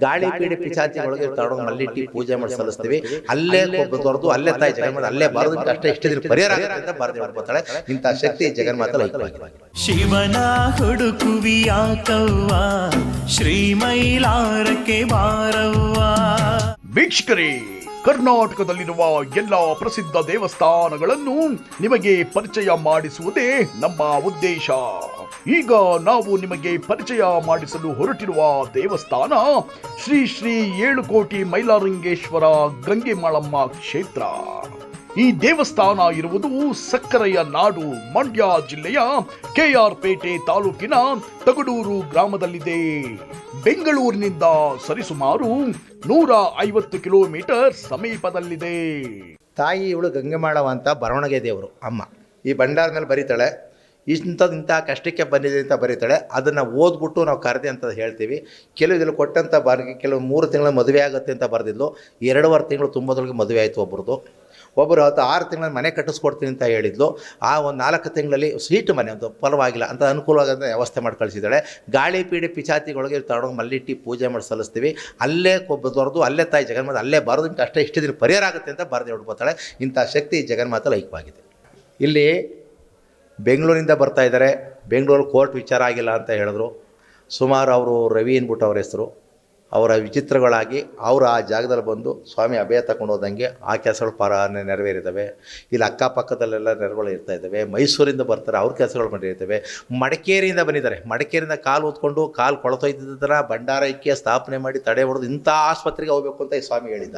ಗಾಳಿ ಪೀಡೆ ಪಿಚಾಚಿಗಳಿಗೆ ತಗೊಂಡು ಮಲ್ಲಿಟ್ಟಿ ಪೂಜೆ ಮಾಡಿ ಸಲ್ಲಿಸ್ತೀವಿ. ಅಲ್ಲೇ ತೊರೆದು ಅಲ್ಲೇ ತಾಯಿ ಜಗನ್ಮಾತೆ ಅಲ್ಲೇ ಬರೋದು ಅಷ್ಟೇ ಇಷ್ಟ ದಿನ ಪರಿಹಾರ ಆಗುತ್ತೆ ಅಂತ ಬರೆದು ಹೇಳ್ಕೊತಾಳೆ. ಇಂಥ ಶಕ್ತಿ ಜಗನ್ಮಾತೆ ಐಕ್ಯವಾಗಿದೆ. ಶಿವನ ಹುಡುಕುವಿಯಾಕವ್ವ ಶ್ರೀ ಮೈಲಾರಕ್ಕೆ ಬಾರವ್ವ. ವೀಕ್ಷಕರೇ, ಕರ್ನಾಟಕದಲ್ಲಿರುವ ಎಲ್ಲ ಪ್ರಸಿದ್ಧ ದೇವಸ್ಥಾನಗಳನ್ನು ನಿಮಗೆ ಪರಿಚಯ ಮಾಡಿಸುವುದೇ ನಮ್ಮ ಉದ್ದೇಶ. ಈಗ ನಾವು ನಿಮಗೆ ಪರಿಚಯ ಮಾಡಿಸಲು ಹೊರಟಿರುವ ದೇವಸ್ಥಾನ ಶ್ರೀ ಶ್ರೀ 7 ಕೋಟಿ ಮೈಲಾರಲಿಂಗೇಶ್ವರ ಗಂಗೆ ಮಾಳಮ್ಮ ಕ್ಷೇತ್ರ. ಈ ದೇವಸ್ಥಾನ ಇರುವುದು ಸಕ್ಕರೆಯ ನಾಡು ಮಂಡ್ಯ ಜಿಲ್ಲೆಯ ಕೆಆರ್ ಪೇಟೆ ತಾಲೂಕಿನ ತಗಡೂರು ಗ್ರಾಮದಲ್ಲಿದೆ. ಬೆಂಗಳೂರಿನಿಂದ ಸರಿಸುಮಾರು 150 ಕಿಲೋಮೀಟರ್ ಸಮೀಪದಲ್ಲಿದೆ. ತಾಯಿ ಇವಳು ಗಂಗೆ ಮಾಳವ ಅಂತ ಬರವಣಿಗೆ ದೇವರು ಅಮ್ಮ. ಈ ಭಂಡಾರ ಮೇಲೆ ಬರೀತಾಳೆ, ಇಂಥ ಕಷ್ಟಕ್ಕೆ ಬಂದಿದೆ ಅಂತ ಬರೀತಾಳೆ. ಅದನ್ನು ಓದ್ಬಿಟ್ಟು ನಾವು ಕರೆದೆ ಅಂತ ಹೇಳ್ತೀವಿ. ಕೆಲವು ಇದರಲ್ಲಿ ಕೊಟ್ಟಂಥ ಬಾರಿಗೆ ಕೆಲವು 3 ತಿಂಗಳ ಮದುವೆ ಆಗುತ್ತೆ ಅಂತ ಬರೆದಿದ್ಲು. 2.5 ತಿಂಗಳು ತುಂಬದೊಳಗೆ ಮದುವೆ ಆಯಿತು. ಒಬ್ಬರು 6 ತಿಂಗಳ ಮನೆ ಕಟ್ಟಿಸ್ಕೊಡ್ತೀನಿ ಅಂತ ಹೇಳಿದ್ಲು. ಆ ಒಂದು 4 ತಿಂಗಳಲ್ಲಿ ಸೀಟು ಮನೆ ಒಂದು ಪರವಾಗಿಲ್ಲ ಅಂತ ಅನುಕೂಲವಾಗಂತ ವ್ಯವಸ್ಥೆ ಮಾಡಿ ಕಳಿಸಿದ್ದಾಳೆ. ಗಾಳಿ ಪೀಡೆ ಪಿಚಾಚಿಗಳಿಗೆ ತಗೊಂಡು ಮಲ್ಲಿಟ್ಟಿ ಪೂಜೆ ಮಾಡಿ ಸಲ್ಲಿಸ್ತೀವಿ. ಅಲ್ಲೇ ತೊರೆದು ಅಲ್ಲೇ ತಾಯಿ ಜಗನ್ಮಾತೆ ಅಲ್ಲೇ ಬರೋದು ಅಷ್ಟೇ ಇಷ್ಟ ದಿನ ಪರಿಹಾರ ಆಗುತ್ತೆ ಅಂತ ಬರೆದು ಹೇಳ್ಕೊತಾಳೆ. ಇಂಥ ಶಕ್ತಿ ಜಗನ್ಮಾತೆ ಐಕ್ಯವಾಗಿದೆ. ಇಲ್ಲಿ ಬೆಂಗಳೂರಿಂದ ಬರ್ತಾ ಇದ್ದಾರೆ. ಬೆಂಗಳೂರು ಕೋರ್ಟ್ ವಿಚಾರ ಆಗಿಲ್ಲ ಅಂತ ಹೇಳಿದ್ರು. ಸುಮಾರು ಅವರು ರವಿ ಅಂದ್ಬಿಟ್ಟು ಅವ್ರ ಹೆಸರು. ಅವರ ವಿಚಿತ್ರಗಳಾಗಿ ಅವರು ಆ ಜಾಗದಲ್ಲಿ ಬಂದು ಸ್ವಾಮಿ ಅಭಯ ತಗೊಂಡು ಹೋದಂಗೆ ಆ ಕೆಲಸಗಳು ನೆರವೇರಿದ್ದಾವೆ. ಇಲ್ಲಿ ಅಕ್ಕಪಕ್ಕದಲ್ಲೆಲ್ಲ ನೆರವುಗಳು ಇರ್ತಾ ಇದ್ದಾವೆ. ಮೈಸೂರಿಂದ ಬರ್ತಾರೆ, ಅವ್ರ ಕೆಲಸಗಳು ಮಾಡಿರ್ತವೆ. ಮಡಿಕೇರಿಯಿಂದ ಬಂದಿದ್ದಾರೆ. ಮಡಿಕೇರಿಯಿಂದ ಕಾಲು ಊದ್ಕೊಂಡು ಕಾಲು ಕೊಳತೊಯ್ದಿದ್ದರ ಭಂಡಾರ ಇಕ್ಕಿ ಸ್ಥಾಪನೆ ಮಾಡಿ ತಡೆ ಹೊಡೆದು ಇಂಥ ಆಸ್ಪತ್ರೆಗೆ ಹೋಗಬೇಕು ಅಂತ ಈ ಸ್ವಾಮಿ ಹೇಳಿದ್ದ.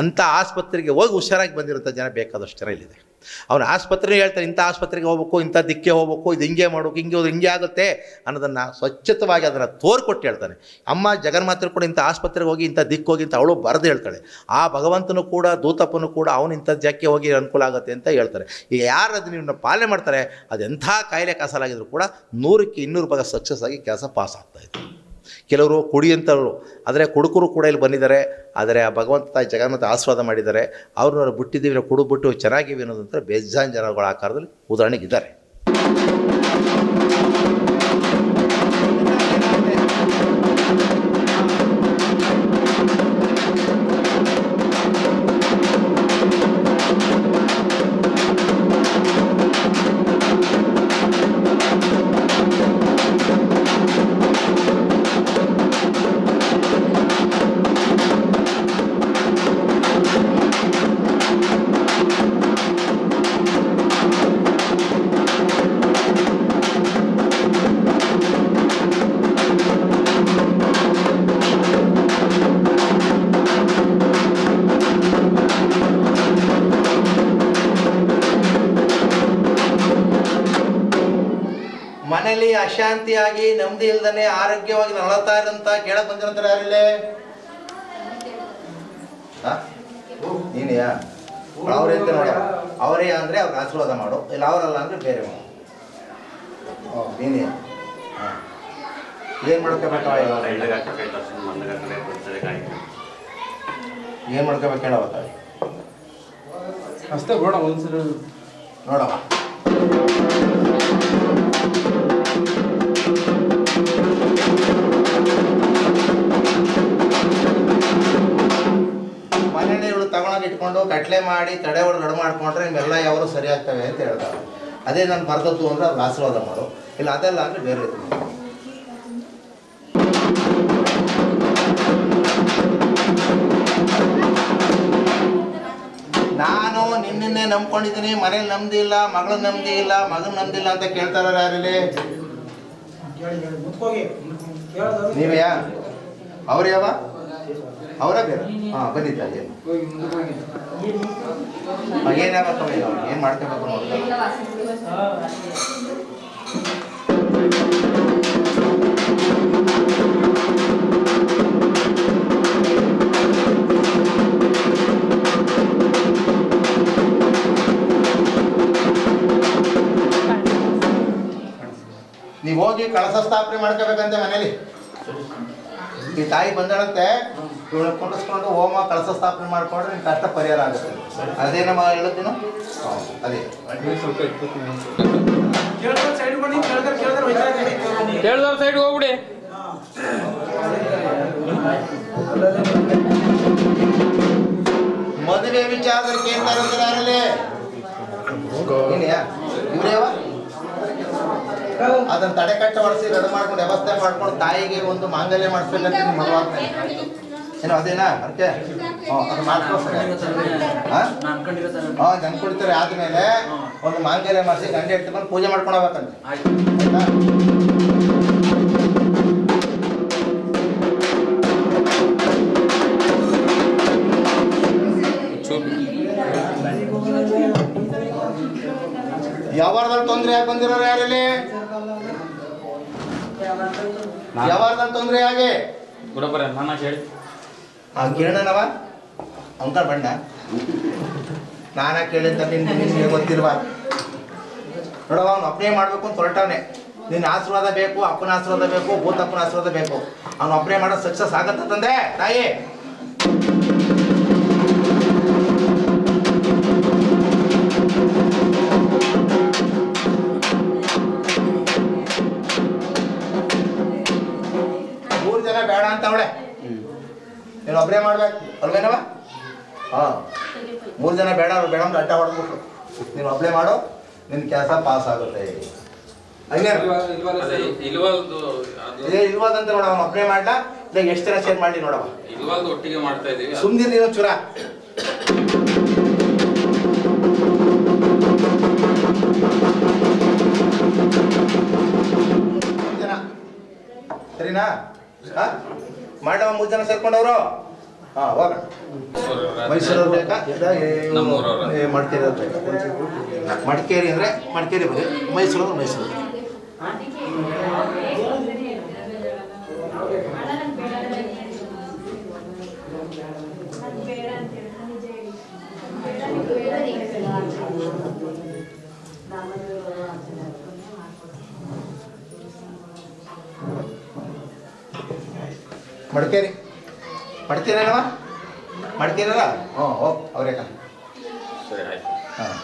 ಅಂಥ ಆಸ್ಪತ್ರೆಗೆ ಹೋಗಿ ಹುಷಾರಾಗಿ ಬಂದಿರೋಂಥ ಜನ ಬೇಕಾದಷ್ಟು ಜನ ಇಲ್ಲಿದೆ. ಅವನ ಆಸ್ಪತ್ರೆ ಹೇಳ್ತಾರೆ, ಇಂಥ ಆಸ್ಪತ್ರೆಗೆ ಹೋಗ್ಬೇಕು, ಇಂಥ ದಿಕ್ಕೆ ಹೋಗ್ಬೇಕು, ಇದು ಹಿಂಗೆ ಮಾಡ್ಬೇಕು, ಹಿಂಗೆ ಹೋದ್ರೆ ಹಿಂಗೆ ಆಗುತ್ತೆ ಅನ್ನೋದನ್ನು ಸ್ವಚ್ಛತವಾಗಿ ಅದನ್ನು ತೋರ್ಕೊಟ್ಟು ಹೇಳ್ತಾನೆ. ಅಮ್ಮ ಜಗನ್ಮಾತೆ ಕೂಡ ಇಂಥ ಆಸ್ಪತ್ರೆಗೆ ಹೋಗಿ ಇಂಥ ದಿಕ್ಕು ಹೋಗಿ ಅಂತ ಅವಳು ಬರೆದು ಹೇಳ್ತಾಳೆ. ಆ ಭಗವಂತನು ಕೂಡ ದೂತಪ್ಪನು ಕೂಡ ಅವನು ಇಂಥ ಜಾಗಕ್ಕೆ ಹೋಗಿ ಅನುಕೂಲ ಆಗುತ್ತೆ ಅಂತ ಹೇಳ್ತಾರೆ. ಈಗ ಯಾರು ಅದನ್ನ ನೀವು ಪಾಲನೆ ಮಾಡ್ತಾರೆ, ಅದೆಂಥ ಕಾಯಿಲೆ ಕಾಸಲಾಗಿದ್ರು ಕೂಡ 100ಕ್ಕೆ 200% ಸಕ್ಸಸ್ ಆಗಿ ಕೆಲಸ ಪಾಸ್ ಆಗ್ತಾಯಿತ್ತು. ಕೆಲವರು ಕುಡಿಯಂಥವ್ರು, ಆದರೆ ಕುಡುಕರು ಕೂಡ ಇಲ್ಲಿ ಬಂದಿದ್ದಾರೆ. ಆದರೆ ಆ ಭಗವಂತ ತಾಯಿ ಜಗನ್ಮಾತೆ ಆಶೀರ್ವಾದ ಮಾಡಿದ್ದಾರೆ. ಅವ್ರನ್ನ ಬಿಟ್ಟಿದ್ದೀವಿ, ನಾವು ಕುಡಿದ್ಬಿಟ್ಟು ಚೆನ್ನಾಗಿವಿ ಅನ್ನೋದಂತ ಬೇಜಾನ್ ಜನಗಳ ಆಕಾರದಲ್ಲಿ ಉದಾಹರಣೆಗಿದ್ದಾರೆ. ಮನೇಲಿ ಅಶಾಂತಿಯಾಗಿ ನೆಮ್ಮದಿ ಇಲ್ದೇ ಆರೋಗ್ಯವಾಗಿ ನರಳತಾ ಇರಂತ ಕೇಳಕ್ ಬಂದಿರಂತಾರೆ. ಯಾರಿಲ್ಲೇ ನೀನೆಯಾ? ಅವ್ರೆ ಅಂತ ನೋಡ, ಅವರೇ ಅಂದರೆ ಅವ್ರಿಗೆ ಆಶೀರ್ವಾದ ಮಾಡು, ಇಲ್ಲ ಅವರಲ್ಲ ಅಂದರೆ ಬೇರೆ ಮಾಡು. ನೀನೇ ಏನು ಮಾಡ್ಕೋಬೇಕು? ಏನು ಮಾಡ್ಕೋಬೇಕು ಹೇಳವ ತಾಯಿ? ಅಷ್ಟೇ ಬೇಡ ಒಂದ್ಸಲ ನೋಡವ. ಮನೇಲಿ ಇವಳು ತಗೊಂಡೋಗಿ ಇಟ್ಕೊಂಡು ಕಟ್ಲೆ ಮಾಡಿ ತಡೆ ಹೊಡೆದು ಗಡು ಮಾಡ್ಕೊಂಡ್ರೆ ನಿಮ್ಮೆಲ್ಲ ಯಾವರು ಸರಿ ಆಗ್ತವೆ ಅಂತ ಹೇಳ್ತಾರೆ. ಅದೇ ನಾನು ಬರ್ತದ್ದು ಅಂದರೆ ಅವ್ರಿಗೆ ಆಶೀರ್ವಾದ ಮಾಡು, ಇಲ್ಲ ಅದೆಲ್ಲ ಅಂದರೆ ಬೇರೆ ಇದು. ನಾನು ನಿನ್ನೆ ನಂಬ್ಕೊಂಡಿದ್ದೀನಿ, ಮನೇಲಿ ನೆಮ್ಮದಿ ಇಲ್ಲ, ಮಗಳ ನೆಮ್ಮದಿ ಇಲ್ಲ, ಮಗನ ನೆಮ್ಮದಿ ಇಲ್ಲ ಅಂತ ಕೇಳ್ತಾರ ಯಾರಿಲ್ಲಿ? ನೀವ್ಯಾ? ಅವ್ರು ಯಾವ? ಅವರ ಬೇರೆ? ಹಾಂ ಬಂದಿದ್ದ ಏನಾಗತ್ತವ? ಏನು ಮಾಡ್ಕೋಬೇಕು ನೋಡ್ತಾರೆ. ನೀವು ಹೋಗಿ ಕಳಸ ಸ್ಥಾಪನೆ ಮಾಡ್ಕೋಬೇಕಂತೆ ಮನೇಲಿ. ಈ ತಾಯಿ ಬಂದಳಂತೆ, ಇವಳು ಕುಂಡಿಸ್ಕೊಂಡು ಹೋಮ ಕಳಸ ಸ್ಥಾಪನೆ ಮಾಡ್ಕೊಂಡ್ರೆ ನಿನ್ನ ಕಷ್ಟ ಪರಿಹಾರ ಆಗುತ್ತೆ. ಅದೇನಮ್ಮ ಹೇಳೋದಿನ? ಅದೇ ಕೇಳಿದವ್ರ ಸೈಡ್ ಹೋಗ್ಬಿಡಿ. ಮದುವೆ ವಿಚಾರದಲ್ಲಿ ಕೇಳ್ತಾರೆ ಅಂದ್ರೆ ಯಾರಲ್ಲಿ ಇವ್ರೇವ ಅದನ್ನ ತಡೆ ಕಟ್ಟ ಹೊಡಿಸಿ ರೆಡಿ ಮಾಡ್ಕೊಂಡು ವ್ಯವಸ್ಥೆ ಮಾಡ್ಕೊಂಡು ತಾಯಿಗೆ ಒಂದು ಮಾಂಗಲ್ಯ ಮಾಡಿಸ್ಬೇಕಂತ ಮದುವೆ ಏನೋ ಅದೇನಾ ಅದಕ್ಕೆ ಅದು ಮಾಡ್ಕೊಡ್ತಾರೆ. ಜನ ಕುಡಿತಾರೆ ಆದ್ಮೇಲೆ ಒಂದು ಮಾಂಗಲ್ಯ ಮಾಡಿಸಿ ಗಂಡೆ ಇಟ್ಕೊಂಡು ಪೂಜೆ ಮಾಡ್ಕೊಂಡು ಹೋಗ್ಬೇಕಂತ ಆಯ್ತಾ. ವ್ಯವಹಾರದಲ್ಲಿ ತೊಂದರೆ ಯಾಕೆ ಬಂದಿರೋರು ಯಾರಲ್ಲಿ? ವ್ಯವಹಾರದಲ್ಲಿ ತೊಂದರೆ ಯಾಕೆ ಕೇಳೋಣವ ಅಂಕಲ್ ಬಣ್ಣ ನಾನಾ ಕೇಳಿದ್ದ ನಿನ್ಗೆ ಗೊತ್ತಿಲ್ವಾ ನೋಡವ ಅವ್ನು ಅಪ್ಲೈ ಮಾಡ್ಬೇಕು ಅಂತ ಹೊರಟವನೆ. ನಿನ್ನ ಆಶೀರ್ವಾದ ಬೇಕು, ಅಪ್ಪನ ಆಶೀರ್ವಾದ ಬೇಕು, ಭೂತಪ್ಪನ ಆಶೀರ್ವಾದ ಬೇಕು. ಅವ್ನು ಅಪ್ಲೈ ಮಾಡೋ ಸಕ್ಸಸ್ ಆಗತ್ತ ತಂದೆ ತಾಯಿ. ಮೂರು ಜನ ಬೇಡ ಅಂತ ಅವಳೆ, ನೀನು ಒಬ್ಬರೇ ಮಾಡ್ಬೇಕು ಅಲ್ವೇನವ? ಹಾಂ, 3 ಜನ ಬೇಡ, ಅವ್ರು ಬೇಡ ಅಂತ ಅಡ್ಡ ಹೊಡೆದ್ಬಿಟ್ರು. ನೀನು ಒಬ್ಬರೇ ಮಾಡು, ನಿನ್ನ ಕೆಲಸ ಪಾಸ್ ಆಗುತ್ತೆ. ಹಂಗೆ ಇಲ್ವಾದಂತ ನೋಡವ, ಅವ್ನು ಒಬ್ಬರೇ ಮಾಡ್ಲಾ ಇಲ್ಲ ಎಷ್ಟು ಜನ ಶೇರ್ ಮಾಡಲಿ ನೋಡವ. ಒಟ್ಟಿಗೆ ಮಾಡ್ತಾ ಇದೀವಿ. ಸುಮ್ಮನೆ ನೀನು ಚುರ ಜನ ಸರಿನಾ? ಹಾಂ ಮಾಡವ, 3 ಜನ ಸೇರ್ಕೊಂಡವರು. ಹಾಂ ಹೋಗೋಣ. ಮೈಸೂರವ್ರು ಬೇಕಾ ಇಲ್ಲ ಮಡಿಕೇರಿ ಅವ್ರು ಬೇಕಾ? ಮಡಿಕೇರಿ ಅಂದರೆ ಮಡಿಕೇರಿ ಬರೀ, ಮೈಸೂರು ಅಂದ್ರೆ ಮೈಸೂರು. ಮಡಿಕೇರಿ ಮಡಿಕೇರಿ ಅಲ್ಲವಾ? ಮಡಿಕೇರಿ ಅಲ್ಲ? ಹ್ಞೂ ಹೋಗಿ ಅವ್ರೇ ಕಣ. ಸರಿ ಆಯ್ತು. ಹಾಂ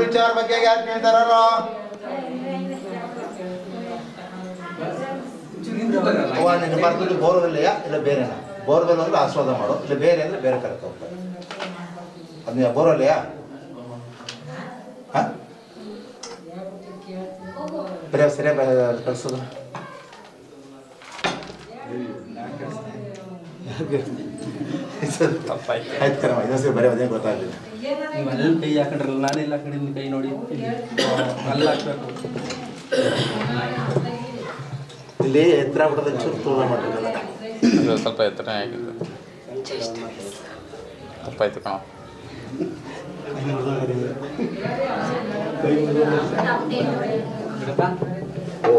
ವಿಚಾರ ಬಗ್ಗೆ ಯಾರು ಕೇಳ್ತಾರೋ? ನಿನ್ನ ಬರ್ದಲ್ಲಿ ಬೋರ್ವೆಲ್ಲೆಯಾ ಇಲ್ಲ ಬೇರೆನಾ? ಬೋರ್ವೆಲ್ ಅಂದ್ರೆ ಆಸ್ವಾದ ಮಾಡು, ಇಲ್ಲ ಬೇರೆ ಅಂದ್ರೆ ಬೇರೆ ಕರೆಕ್ಟ್ ಹೋಗ್ತಾರೆ. ಅದು ಬೋರ್ವೆಲ್ಲೆಯಾ? ಹಾಂ ಬರೀ ಸರಿಯಾಗಿ ಕಳಿಸೋದು. ಆಯ್ತು ಕಣಮ್ಮ, ಇನ್ನೊಂದ್ಸರಿ ಬರೀ ಅದೇ ಗೊತ್ತಾಗಲಿಲ್ಲ. ನೀವು ಅಲ್ಲಿ ಕೈ ಹಾಕೊಂಡ್ರಲ್ಲ, ನಾನೆಲ್ಲ ಹಾಕೊಂಡಿದ್ದೀನಿ ಕೈ ನೋಡಿ, ಅಲ್ಲಿ ಹಾಕ್ಬೇಕು. ಇಲ್ಲಿ ಎತ್ತರ ಬಿಡೋದು ಚೂರು ತೂರ ಮಾಡಬೇಕಲ್ಲ. ಸ್ವಲ್ಪ ಎತ್ತರ ಆಗಿದೆ, ತಪ್ಪಾಯ್ತು ಕಣ. ಓ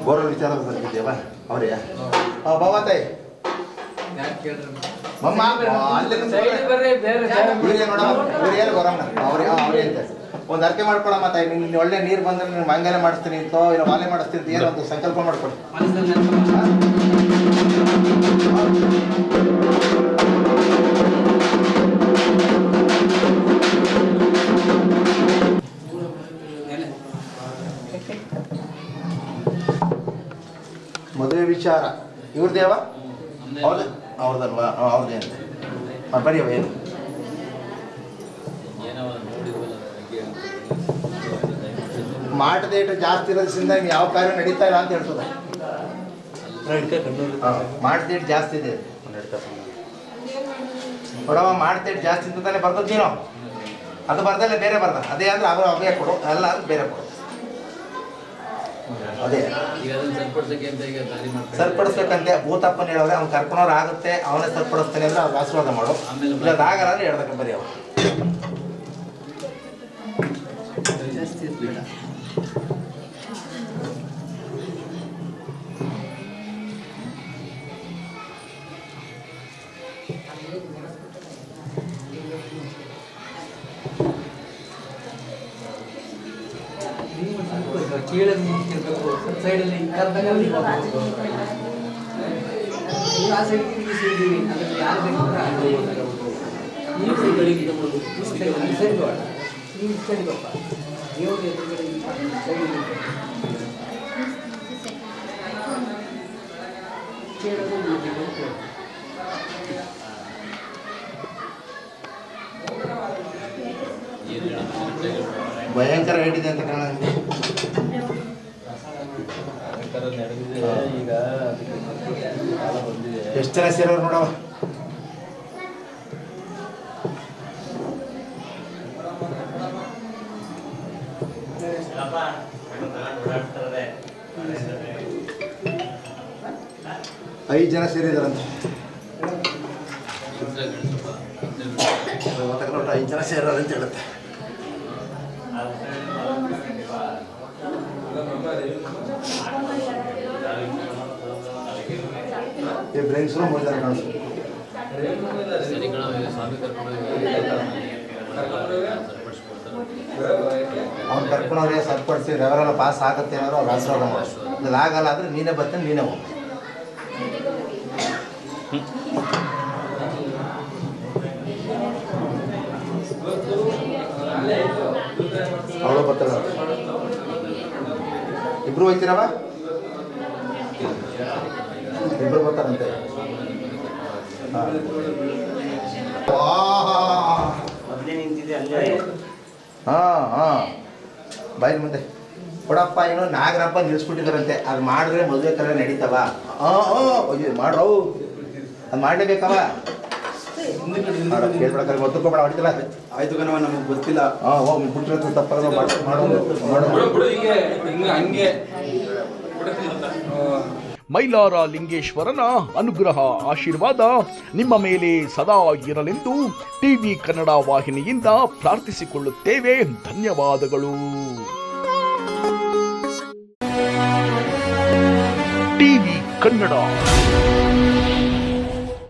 ಬೋರ್ವೆಲ್ ವಿಚಾರ ಬಂದಿದ್ದೇವ ಅವರೇ? ಹಾಂ ಬಾಬಾ ತಾಯಿ ಮಮ್ಮ ಅಲ್ಲಿ ಇವ್ರಿಗೆ ನೋಡಮ್ಮ, ಇವ್ರು ಏನು ಗೊರಮ್ಮ ಅವ್ರಿಗೆ ಅವ್ರೇ ಅಂತ ಒಂದು ಅರ್ಕೆ ಮಾಡ್ಕೊಳಮ್ಮ ತಾಯಿ. ನಿನ್ನ ಒಳ್ಳೆ ನೀರು ಬಂದ್ರೆ ನೀನು ಮಂಗಲ ಮಾಡಿಸ್ತೀನಿ ಅಂತೋ ಇಲ್ಲ ವಾಲೆ ಮಾಡಿಸ್ತೀನಿ ಅಂತ ಏನೋ ಒಂದು ಸಂಕಲ್ಪ ಮಾಡ್ಕೊಡಿ. ಮದುವೆ ವಿಚಾರ ಇವ್ರದೇವ? ಹೌದು ಅವ್ರದಲ್ವಾ? ಅವ್ರದ್ದೇ ಅಂತ ಬರೀವ ಏನು ಮಾಟ ಜಾಸ್ತಿ ಇರೋದ್ರಿಂದ ಯಾವ ಕಾರ್ಯ ನಡೀತಾ ಇಲ್ಲ ಅಂತ ಹೇಳ್ತದೆ. ಮಾಟ ಜಾಸ್ತಿ ಇದೆ. ನೋಡವ ಮಾಡ್ತೇವೆ ಜಾಸ್ತಿ ಅಂತಾನೆ ಬರ್ತದ ನೀನು ಅದು ಬರ್ದಲ್ಲ ಬೇರೆ ಬರ್ದ ಅದೇ ಅಂದ್ರೆ ಅವರು ಅವೇ ಕೊಡು ಅಲ್ಲ ಅಂದ್ರೆ ಬೇರೆ ಕೊಡು ಅದೇ ಸರಿಪಡಿಸ್ಬೇಕಂತೆ ಭೂತಪ್ಪನ ಹೇಳಿದ್ರೆ ಅವ್ನು ಕರ್ಕೊಂಡವ್ರು ಆಗುತ್ತೆ ಅವನೇ ಸರಿಪಡಿಸ್ತಾನೆ ಅಂದ್ರೆ ಅವ್ರು ಆಶೀರ್ವಾದ ಮಾಡು ಇಲ್ಲ ಅದಾಗಲ್ಲ ಅಂದ್ರೆ ಹೇಳ್ದಕ್ಕೆ ಬರೀ ಅವ್ರು ಕೀಳಲ್ಲಿ ನಿಂತಿರ್ಬೇಕು ಸೈಡಲ್ಲಿ ಕರ್ದಾಗ ಆ ಸೈಡ್ಗೆ ಈ ಸೈಡಿಗೆ ಅದಕ್ಕೆ ಯಾರು ಬೇಕಂದ್ರೆ ಅಲ್ಲಿ ಈ ಸೈಡ್ಗಳಿಗೆ ತಗೊಳ್ಳೋದು ಈ ಸೈಡ್ ಬೇಡ ಈ ಸೈಡ್ ಬಪ್ಪ ದೇವ್ರ ಎದುರುಗಡೆ ಈ ಸೈಡ್ ಕೇಳೋದು ಭಯಂಕರ ಹೇಳಿದೆ ಅಂತ ಕಾರಣ ಈಗ ಎಷ್ಟು ಜನ ಸೇರೋರು ನೋಡವ ಐದು ಜನ ಸೇರಿದಾರಂತೆ 5 ಜನ ಸೇರೋರು ಅಂತ ಹೇಳುತ್ತೆ ಬ್ರೇಕ್ಸ್ರು 3 ಜನ ಕಾಣಿಸ್ತು ಅವ್ನು ಕರ್ಕೊಂಡವ್ರೆ ಸರಿಪಡಿಸಿ ರೆವರೆಲ್ಲ ಪಾಸ್ ಆಗುತ್ತೆ ಏನಾದ್ರು ಅವ್ರು ಆಶೀರ್ವಾದ ಮಾಡೋದು ಇಲ್ಲ ಆಗಲ್ಲ ಅಂದರೆ ನೀನೇ ಬರ್ತೀನಿ ನೀನೇ ಹೋಗಿ ಅವಳು ಬರ್ತಾಳೆ ಇಬ್ರು ಹೋಗ್ತೀರವ ಇಬ್ರು ಬರ್ತಾರಂತೆ ಹಾಂ ಹಾಂ ಬಾಯಿ ಮುಂದೆ ಕೊಡಪ್ಪ ಏನೋ ನಾಗರಪ್ಪ ನಿಲ್ಲಿಸ್ಬಿಟ್ಟಿದಾರಂತೆ ಅದು ಮಾಡಿದ್ರೆ ಮದುವೆ ಕಲೆ ನಡೀತಾವ ಅಯ್ಯೋ ಮಾಡ್ರವು ಅದು ಮಾಡಲೇಬೇಕವ ಕೇಳ್ಬೇಕಲ್ಲ ಗೊತ್ತುಕೋಬೇಡ ಹೊಡಿತಿಲ್ಲ ಆಯ್ತು ಕಣವ ನಮಗೆ ಗೊತ್ತಿಲ್ಲ ಹೋಗಿ ಬಿಟ್ಟಿರೋ ತಪ್ಪಲ್ಲ ಮಾಡೋದು ಹಂಗೆ ಮೈಲಾರ ಲಿಂಗೇಶ್ವರನ ಅನುಗ್ರಹ ಆಶೀರ್ವಾದ ನಿಮ್ಮ ಮೇಲೆ ಸದಾ ಇರಲೆಂದು ಟಿವಿ ಕನ್ನಡ ವಾಹಿನಿಯಿಂದ ಪ್ರಾರ್ಥಿಸಿಕೊಳ್ಳುತ್ತೇವೆ. ಧನ್ಯವಾದಗಳು. ಟಿವಿ ಕನ್ನಡ.